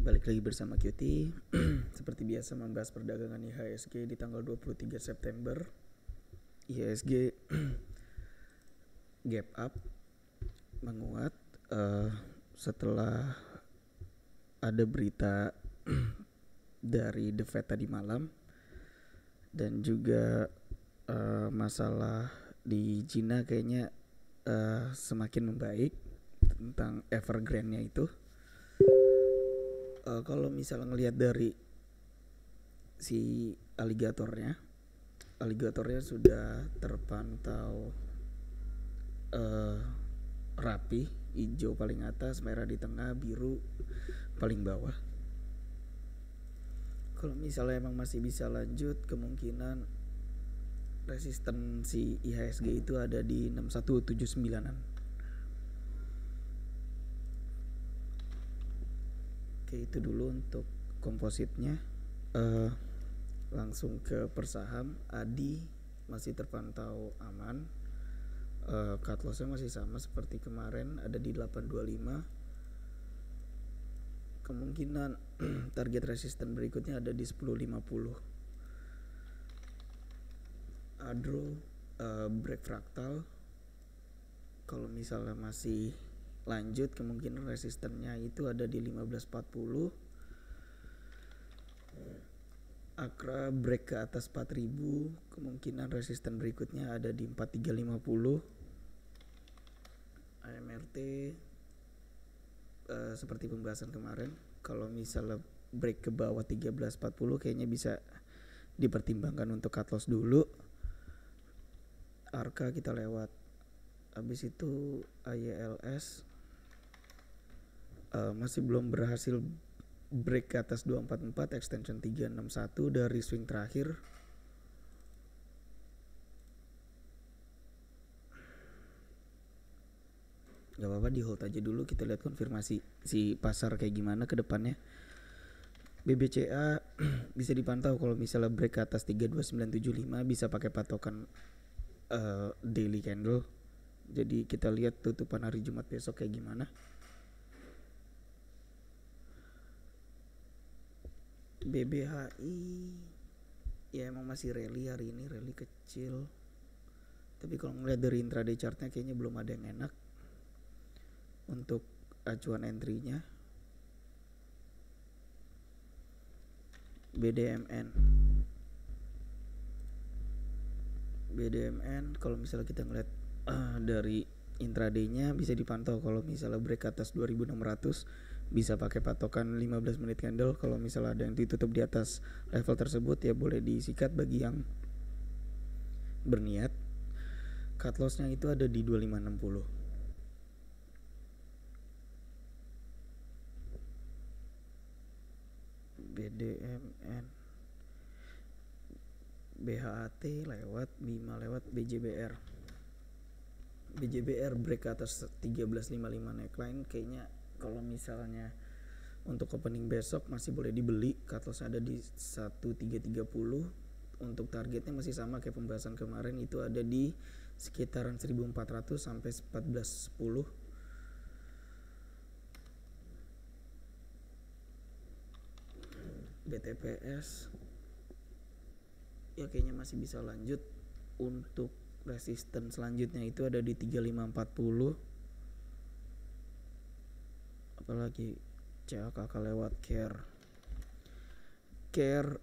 Balik lagi bersama QT. Seperti biasa membahas perdagangan IHSG di tanggal 23 September. IHSG gap up menguat setelah ada berita dari The Fed tadi malam, dan juga masalah di Cina kayaknya semakin membaik tentang Evergrande-nya itu. Kalau misalnya ngelihat dari si aligatornya sudah terpantau rapi, hijau paling atas, merah di tengah, biru paling bawah. Kalau misalnya emang masih bisa lanjut, kemungkinan resistensi IHSG itu ada di 6179-an. Oke, itu dulu untuk kompositnya. Langsung ke persaham. ADI masih terpantau aman. Cut loss-nya masih sama seperti kemarin, ada di 825. Kemungkinan target resisten berikutnya ada di 1050. Adro break fraktal, kalau misalnya masih lanjut kemungkinan resistennya itu ada di 1540. Akra break ke atas 4000, kemungkinan resisten berikutnya ada di 4350. AMRT seperti pembahasan kemarin, kalau misalnya break ke bawah 1340 kayaknya bisa dipertimbangkan untuk cut loss dulu. Arka kita lewat. Habis itu ILS masih belum berhasil break ke atas 244, extension 361 dari swing terakhir. Gak apa-apa, di hold aja dulu, kita lihat konfirmasi si pasar kayak gimana ke depannya. BBCA bisa dipantau kalau misalnya break ke atas 32975 bisa pakai patokan daily candle. Jadi kita lihat tutupan hari Jumat besok kayak gimana. BBHI ya emang masih rally hari ini, rally kecil. Tapi kalau ngeliat dari intraday chartnya kayaknya belum ada yang enak untuk acuan entry-nya. BDMN kalau misalnya kita ngeliat dari intraday-nya bisa dipantau kalau misalnya break atas 2600 bisa pakai patokan 15 menit candle. Kalau misalnya ada yang ditutup di atas level tersebut ya boleh disikat bagi yang berniat. Cut loss-nya itu ada di 2560. BDMN, BHAT lewat, Bima lewat, BJBR break ke atas 1355 neckline. Kayaknya kalau misalnya untuk opening besok masih boleh dibeli. Cut loss ada di 1330. Untuk targetnya masih sama kayak pembahasan kemarin, itu ada di sekitaran 1400 sampai 1410. BTPS ya kayaknya masih bisa lanjut. Untuk resisten selanjutnya itu ada di 3540. Apalagi CAKK lewat care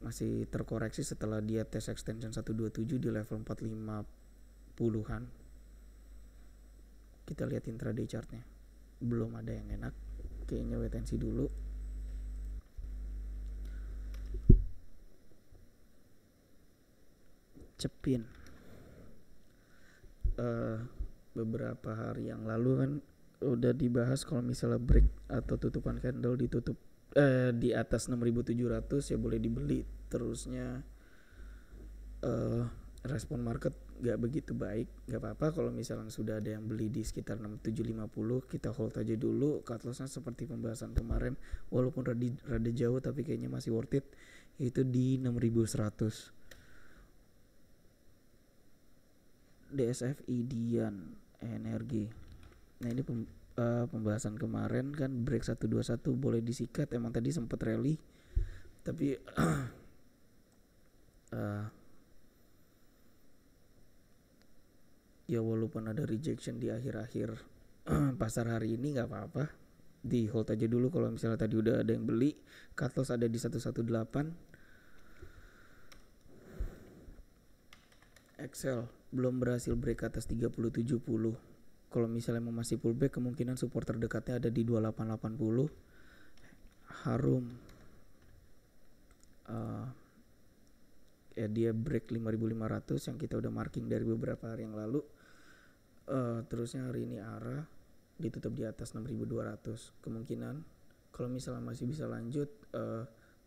masih terkoreksi setelah dia tes extension 127 di level 450-an. Kita lihat intraday chartnya, belum ada yang enak, kayaknya wait and see dulu. Cepin beberapa hari yang lalu kan udah dibahas kalau misalnya break atau tutupan candle ditutup di atas 6.700 ya boleh dibeli. Terusnya respon market gak begitu baik, gak apa-apa kalau misalnya sudah ada yang beli di sekitar 6750 kita hold aja dulu. Cut loss-nya seperti pembahasan kemarin, walaupun rada jauh tapi kayaknya masih worth it, itu di 6100. DSFI Dian Energi, nah ini pembahasan kemarin kan break 121 boleh disikat, emang tadi sempat rally tapi ya walaupun ada rejection di akhir-akhir pasar hari ini nggak apa-apa, di hold aja dulu. Kalau misalnya tadi udah ada yang beli, cut loss ada di 118. Excel belum berhasil break atas 3070. Kalau misalnya mau masih pullback, kemungkinan support terdekatnya ada di 2880. Harum ya dia break 5500 yang kita udah marking dari beberapa hari yang lalu. Terusnya hari ini arah ditutup di atas 6200. Kemungkinan kalau misalnya masih bisa lanjut,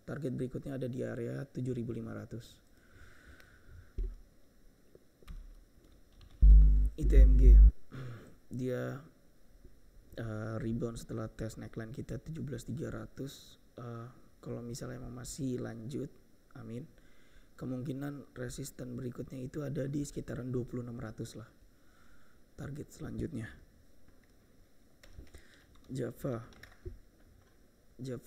target berikutnya ada di area 7500. ITMG dia rebound setelah tes neckline kita 17300. Kalau misalnya emang masih lanjut, amin, kemungkinan resisten berikutnya itu ada di sekitaran 20600 lah target selanjutnya. Java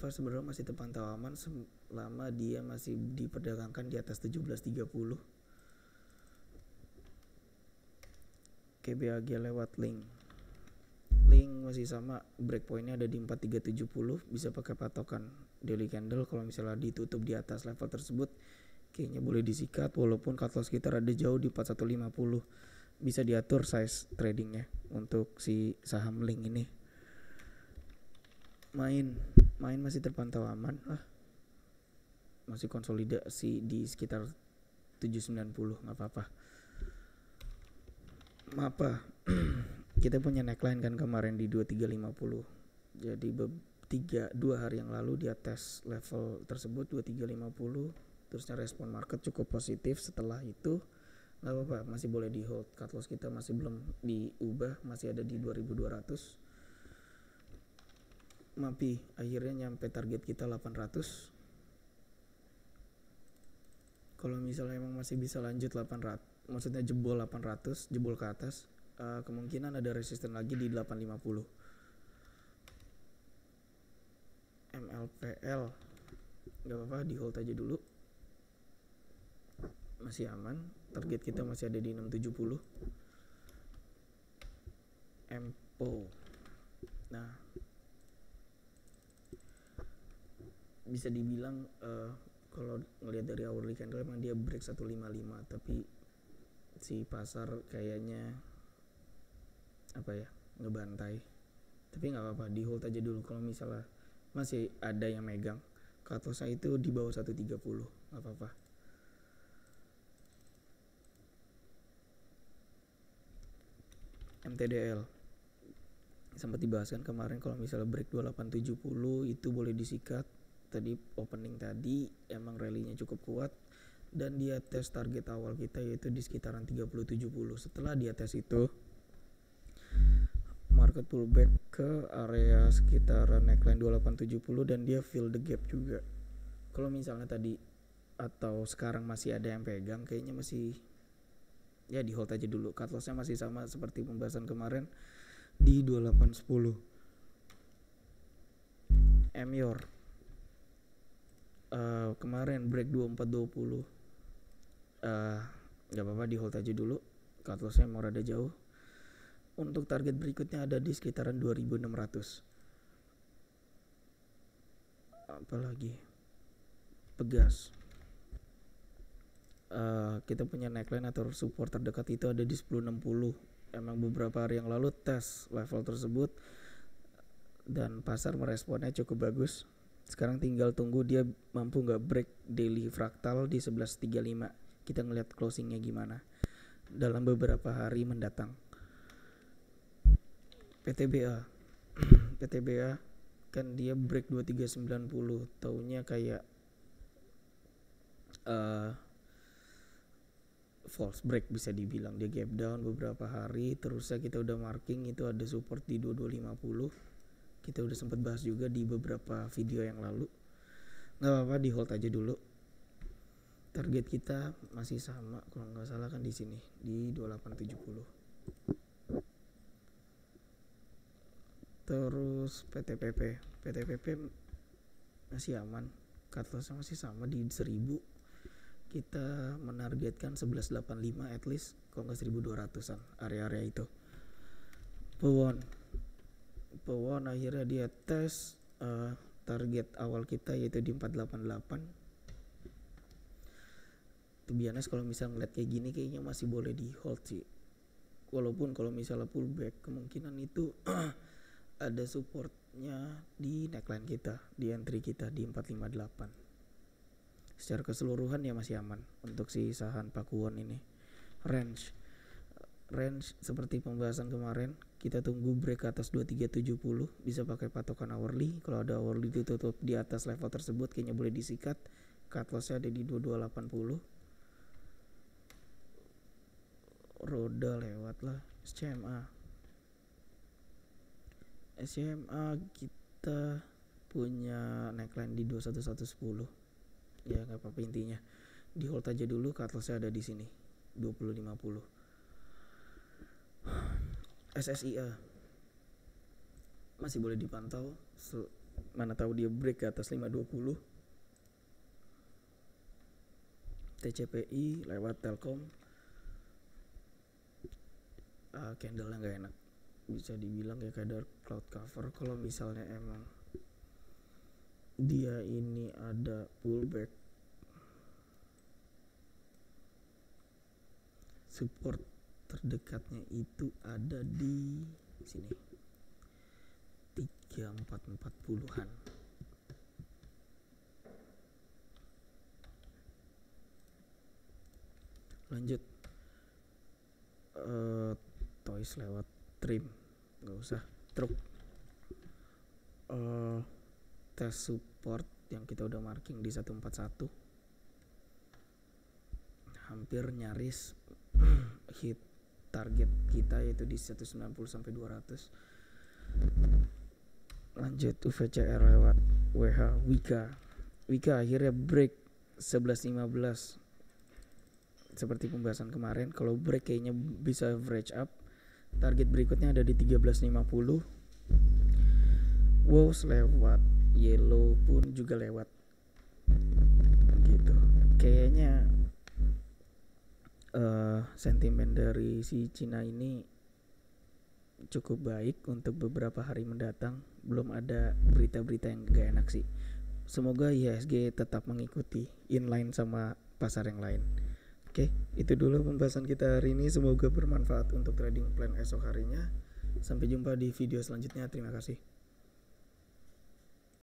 sebenarnya masih terpantau aman selama dia masih diperdagangkan di atas 1730. KBAG lewat link masih sama, breakpointnya ada di 4370, bisa pakai patokan daily candle. Kalau misalnya ditutup di atas level tersebut kayaknya boleh disikat, walaupun cut loss kita ada jauh di 4150. Bisa diatur size tradingnya untuk si saham link ini. Main masih terpantau aman lah, masih konsolidasi di sekitar 790, nggak apa-apa. Mapa kita punya neckline kan kemarin di 2350. Jadi 2 hari yang lalu di atas level tersebut 2350, terusnya respon market cukup positif. Setelah itu nggak apa-apa, masih boleh di hold. Cut loss kita masih belum diubah, masih ada di 2200. Mapi akhirnya nyampe target kita 800. Kalau misalnya emang masih bisa lanjut 800, maksudnya jebol 800, jebol ke atas, kemungkinan ada resisten lagi di 850. MLPL nggak apa-apa, di hold aja dulu, masih aman. Target kita masih ada di 670. MPO, nah bisa dibilang kalau ngelihat dari hourly candle emang dia break 155, tapi si pasar kayaknya ngebantai. Tapi nggak apa-apa, di hold aja dulu. Kalau misalnya masih ada yang megang, cut loss-nya itu di bawah 130, nggak apa-apa. MTDL sempat dibahas kan kemarin, kalau misalnya break 2870 itu boleh disikat. Tadi opening tadi emang rally-nya cukup kuat dan dia tes target awal kita yaitu di sekitaran 3070. Setelah dia tes itu market pullback ke area sekitaran neckline 2870 dan dia fill the gap juga. Kalau misalnya tadi atau sekarang masih ada yang pegang, kayaknya masih ya di hold aja dulu. Cut loss-nya masih sama seperti pembahasan kemarin di 2810. Emior kemarin break 2420, gak apa-apa, di hold aja dulu. Cut loss-nya mau rada jauh. Untuk target berikutnya ada di sekitaran 2600. Apalagi Pegas, kita punya neckline atau support terdekat itu ada di 1060. Emang beberapa hari yang lalu tes level tersebut dan pasar meresponnya cukup bagus. Sekarang tinggal tunggu dia mampu nggak break daily fractal di 1135. Kita ngeliat closingnya gimana dalam beberapa hari mendatang. PTBA kan dia break 2390, taunya kayak false break bisa dibilang. Dia gap down beberapa hari, terusnya kita udah marking itu ada support di 2250. Kita udah sempat bahas juga di beberapa video yang lalu. Nggak apa-apa, di hold aja dulu. Target kita masih sama kalau nggak salah kan di sini di 2870. Terus PTPP masih aman, cut loss masih sama di 1000. Kita menargetkan 1185 at least, kalau nggak 1200-an area-area itu. Pewon akhirnya dia tes target awal kita yaitu di 488. To be honest, kalau misalnya ngeliat kayak gini kayaknya masih boleh di hold sih. Walaupun kalau misalnya pullback kemungkinan itu ada supportnya di neckline kita, di entry kita di 458. Secara keseluruhan ya masih aman untuk si saham Pakuwon ini. Range seperti pembahasan kemarin, kita tunggu break ke atas 2370, bisa pakai patokan hourly. Kalau ada hourly ditutup di atas level tersebut kayaknya boleh disikat. Cut lossnya ada di 2280. Roda lewat lah. SMA kita punya neckline di 21110. Ya nggak apa-apa, intinya di hold aja dulu. Cut lossnya ada di sini 2050. SSIA masih boleh dipantau, mana tahu dia break ke atas 520. TCPI lewat Telkom, candle-nya nggak enak, bisa dibilang ya kadar cloud cover. Kalau misalnya emang dia ini ada pullback, support terdekatnya itu ada di sini 3440-an. Lanjut, toys lewat trim, nggak usah. Truk, tes support yang kita udah marking di 141, hampir nyaris hit target kita yaitu di 190 sampai 200. Lanjut, UVCR lewat Wika akhirnya break 11.15 seperti pembahasan kemarin. Kalau break kayaknya bisa average up. Target berikutnya ada di 13.50. Wows lewat, Yellow pun juga lewat gitu. Kayaknya sentimen dari si Cina ini cukup baik untuk beberapa hari mendatang. Belum ada berita-berita yang gak enak sih. Semoga IHSG tetap mengikuti inline sama pasar yang lain. Oke, itu dulu pembahasan kita hari ini. Semoga bermanfaat untuk trading plan esok harinya. Sampai jumpa di video selanjutnya. Terima kasih.